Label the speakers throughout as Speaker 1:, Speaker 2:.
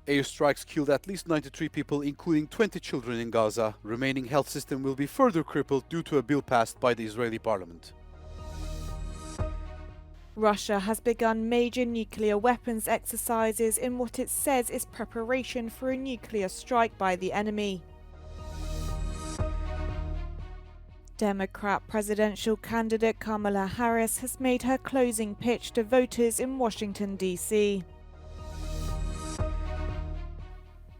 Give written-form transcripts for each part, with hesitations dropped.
Speaker 1: Airstrikes killed at least 93 people, including 20 children in Gaza. Remaining health system will be further crippled due to a bill passed by the Israeli parliament.
Speaker 2: Russia has begun major nuclear weapons exercises in what it says is preparation for a nuclear strike by the enemy. Democrat presidential candidate Kamala Harris has made her closing pitch to voters in Washington, D.C.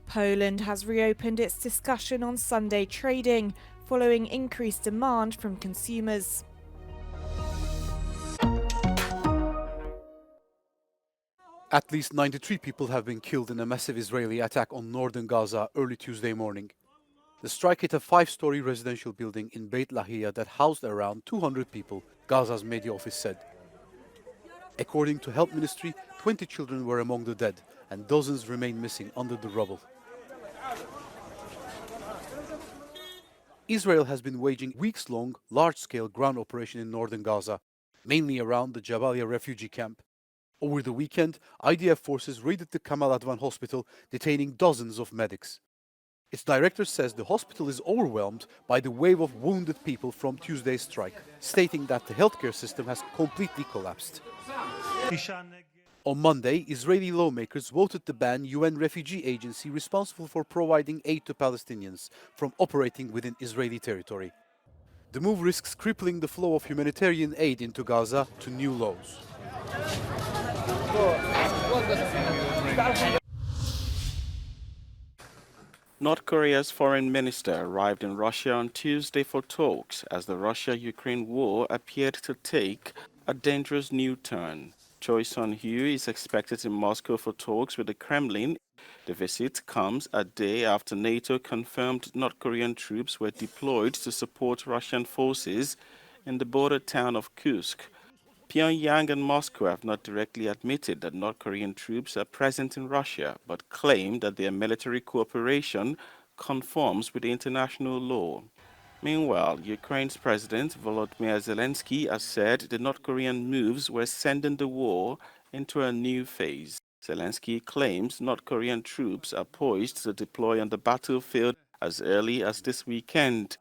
Speaker 2: Poland has reopened its discussion on Sunday trading, following increased demand from consumers.
Speaker 1: At least 93 people have been killed in a massive Israeli attack on northern Gaza early Tuesday morning. The strike hit a 5-story residential building in Beit Lahia that housed around 200 people, Gaza's media office said. According to Health Ministry, 20 children were among the dead and dozens remain missing under the rubble. Israel has been waging weeks-long, large-scale ground operation in northern Gaza, mainly around the Jabalia refugee camp. Over the weekend, IDF forces raided the Kamal Adwan hospital, detaining dozens of medics. Its director says the hospital is overwhelmed by the wave of wounded people from Tuesday's strike, stating that the healthcare system has completely collapsed. On Monday, Israeli lawmakers voted to ban UN refugee agency responsible for providing aid to Palestinians from operating within Israeli territory. The move risks crippling the flow of humanitarian aid into Gaza to new lows.
Speaker 3: North Korea's foreign minister arrived in Russia on Tuesday for talks as the Russia-Ukraine war appeared to take a dangerous new turn. Choi Sun-hui is expected in Moscow for talks with the Kremlin. The visit comes a day after NATO confirmed North Korean troops were deployed to support Russian forces in the border town of Kursk. Pyongyang and Moscow have not directly admitted that North Korean troops are present in Russia, but claim that their military cooperation conforms with international law. Meanwhile, Ukraine's President Volodymyr Zelensky has said the North Korean moves were sending the war into a new phase. Zelensky claims North Korean troops are poised to deploy on the battlefield as early as this weekend.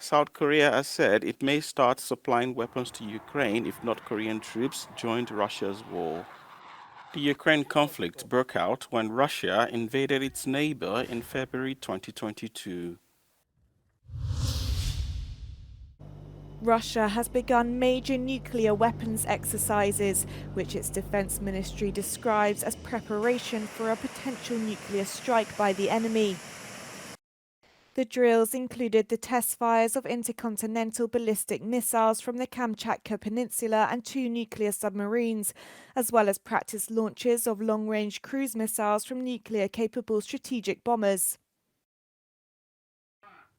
Speaker 3: South Korea has said it may start supplying weapons to Ukraine if North Korean troops joined Russia's war. The Ukraine conflict broke out when Russia invaded its neighbor in February 2022.
Speaker 2: Russia has begun major nuclear weapons exercises, which its defense ministry describes as preparation for a potential nuclear strike by the enemy. The drills included the test fires of intercontinental ballistic missiles from the Kamchatka Peninsula and 2 nuclear submarines, as well as practice launches of long-range cruise missiles from nuclear-capable strategic bombers.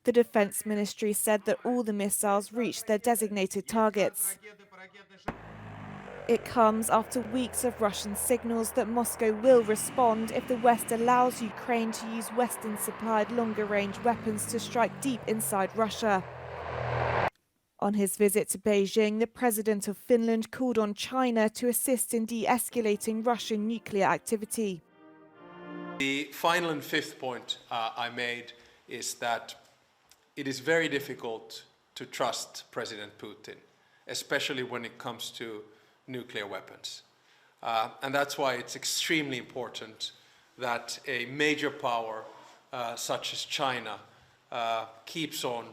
Speaker 2: The Defense Ministry said that all the missiles reached their designated targets. It comes after weeks of Russian signals that Moscow will respond if the West allows Ukraine to use Western-supplied longer-range weapons to strike deep inside Russia. On his visit to Beijing, the president of Finland called on China to assist in de-escalating Russian nuclear activity.
Speaker 4: The final and fifth point I made is that it is very difficult to trust President Putin, especially when it comes to nuclear weapons. And that's why it's extremely important that a major power such as China keeps on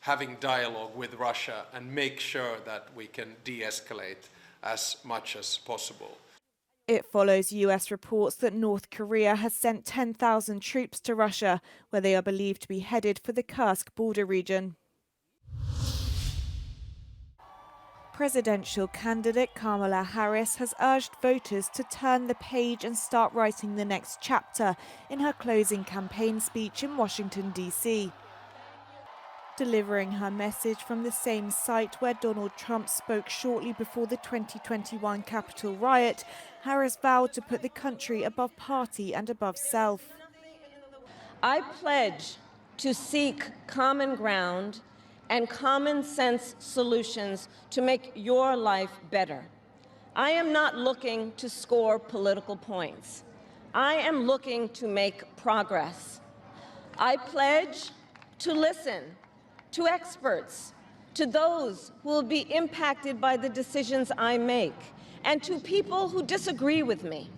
Speaker 4: having dialogue with Russia and make sure that we can de-escalate as much as possible.
Speaker 2: It follows US reports that North Korea has sent 10,000 troops to Russia, where they are believed to be headed for the Kursk border region. Presidential candidate Kamala Harris has urged voters to turn the page and start writing the next chapter in her closing campaign speech in Washington, D.C. Delivering her message from the same site where Donald Trump spoke shortly before the 2021 Capitol riot, Harris vowed to put the country above party and above self.
Speaker 5: I pledge to seek common ground and common sense solutions to make your life better. I am not looking to score political points. I am looking to make progress. I pledge to listen to experts, to those who will be impacted by the decisions I make, and to people who disagree with me.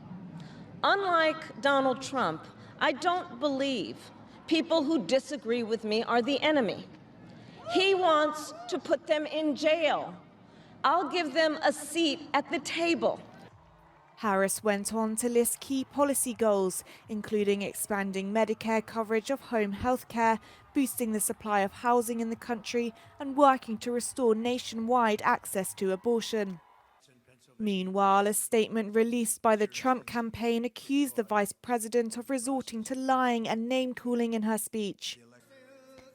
Speaker 5: Unlike Donald Trump, I don't believe people who disagree with me are the enemy. He wants to put them in jail. I'll give them a seat at the table.
Speaker 2: Harris went on to list key policy goals, including expanding Medicare coverage of home health care, boosting the supply of housing in the country, and working to restore nationwide access to abortion. Meanwhile, a statement released by the Trump campaign accused the vice president of resorting to lying and name-calling in her speech.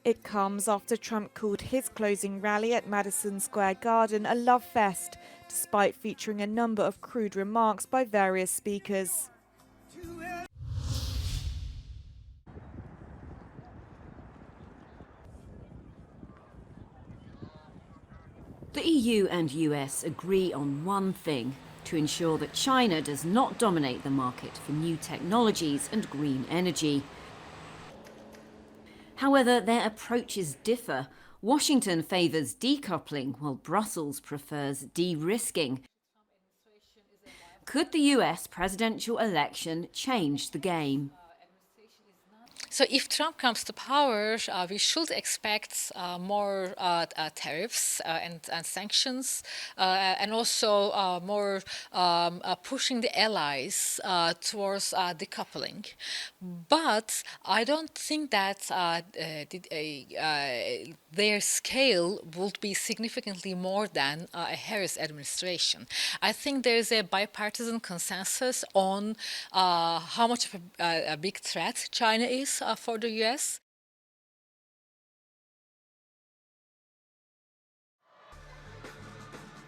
Speaker 2: It comes after Trump called his closing rally at Madison Square Garden a love fest, despite featuring a number of crude remarks by various speakers.
Speaker 6: The EU and US agree on one thing: to ensure that China does not dominate the market for new technologies and green energy. However, their approaches differ. Washington favours decoupling, while Brussels prefers de-risking. Could the US presidential election change the game?
Speaker 7: So if Trump comes to power, we should expect more tariffs and sanctions, and also more pushing the allies towards decoupling. But I don't think that their scale would be significantly more than a Harris administration. I think there is a bipartisan consensus on how much of a big threat China is for the US.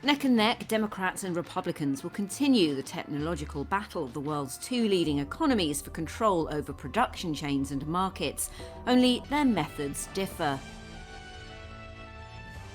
Speaker 6: Neck and neck, Democrats and Republicans will continue the technological battle of the world's two leading economies for control over production chains and markets. Only their methods differ.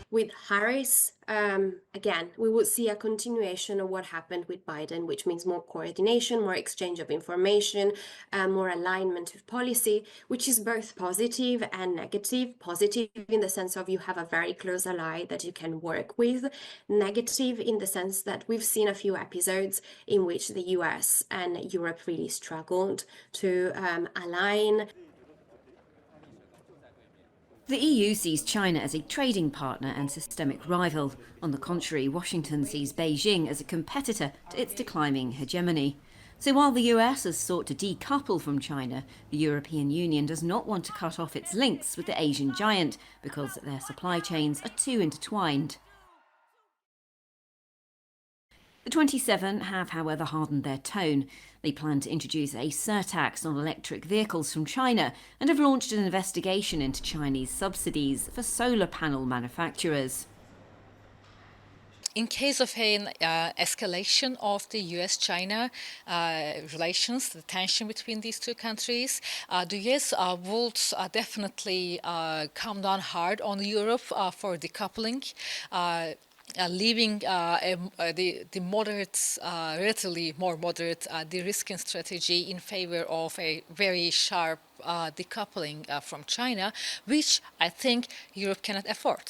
Speaker 8: With Harris, again, we would see a continuation of what happened with Biden, which means more coordination, more exchange of information, more alignment of policy, which is both positive and negative. Positive in the sense of you have a very close ally that you can work with. Negative in the sense that we've seen a few episodes in which the US and Europe really struggled to align.
Speaker 6: The EU sees China as a trading partner and systemic rival. On the contrary, Washington sees Beijing as a competitor to its declining hegemony. So while the US has sought to decouple from China, the European Union does not want to cut off its links with the Asian giant because their supply chains are too intertwined. The 27 have, however, hardened their tone. They plan to introduce a surtax on electric vehicles from China and have launched an investigation into Chinese subsidies for solar panel manufacturers.
Speaker 7: In case of an escalation of the US-China relations, the tension between these two countries, the US would definitely come down hard on Europe for decoupling. Leaving the moderate, relatively more moderate de-risking strategy in favor of a very sharp decoupling from China, which I think Europe cannot afford.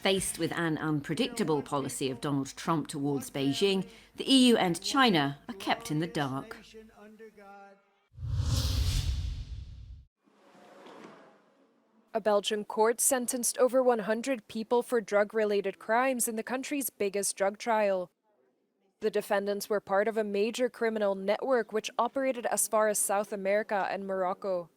Speaker 6: Faced with an unpredictable policy of Donald Trump towards Beijing, the EU and China are kept in the dark.
Speaker 9: A Belgian court sentenced over 100 people for drug-related crimes in the country's biggest drug trial. The defendants were part of a major criminal network which operated as far as South America and Morocco.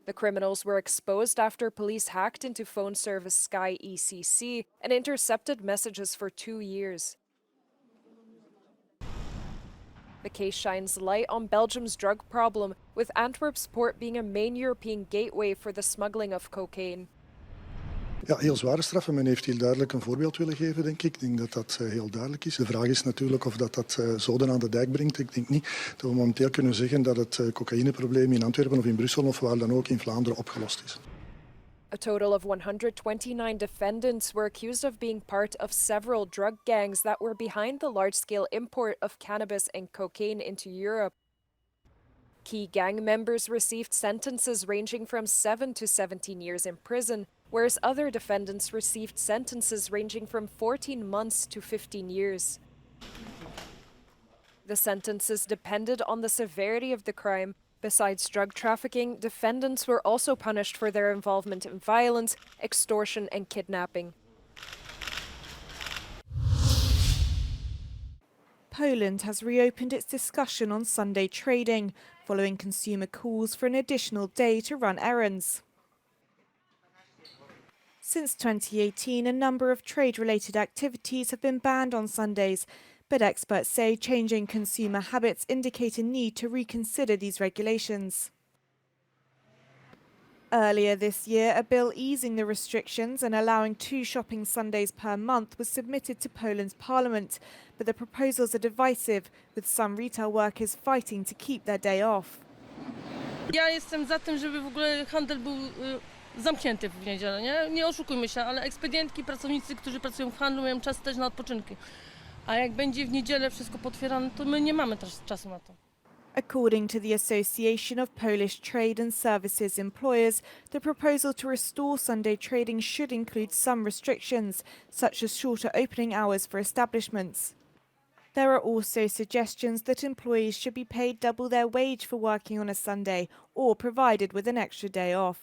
Speaker 9: The criminals were exposed after police hacked into phone service Sky ECC and intercepted messages for 2 years. The case shines light on Belgium's drug problem, with Antwerp's port being a main European gateway for the smuggling of cocaine.
Speaker 10: Ja, heel zware straffen. Men heeft heel duidelijk een voorbeeld willen geven, denk ik. Ik denk dat dat heel duidelijk is. De vraag is natuurlijk of dat zoden aan de dijk brengt. Ik denk niet dat we momenteel kunnen zeggen dat het cocaïneprobleem in Antwerpen of in Brussel of waar dan ook in Vlaanderen opgelost is.
Speaker 9: A total of 129 defendants were accused of being part of several drug gangs that were behind the large-scale import of cannabis and cocaine into Europe. Key gang members received sentences ranging from 7 to 17 years in prison, whereas other defendants received sentences ranging from 14 months to 15 years. The sentences depended on the severity of the crime. Besides drug trafficking, defendants were also punished for their involvement in violence, extortion, and kidnapping.
Speaker 2: Poland has reopened its discussion on Sunday trading, following consumer calls for an additional day to run errands. Since 2018, a number of trade-related activities have been banned on Sundays, but experts say changing consumer habits indicate a need to reconsider these regulations. Earlier this year, a bill easing the restrictions and allowing 2 shopping Sundays per month was submitted to Poland's parliament, but the proposals are divisive, with some retail workers fighting to keep their day off.
Speaker 11: Ja jestem za tym, żeby w ogóle handel był zamknięty w niedzielę, nie? Nie oszukujmy się, ale ekspedientki, pracownicy, którzy pracują w handlu, mają czas też na odpoczynki. A jak będzie w niedzielę wszystko potwierane, to my nie mamy też czasu na to.
Speaker 2: According to the Association of Polish Trade and Services Employers, the proposal to restore Sunday trading should include some restrictions, such as shorter opening hours for establishments. There are also suggestions that employees should be paid double their wage for working on a Sunday or provided with an extra day off.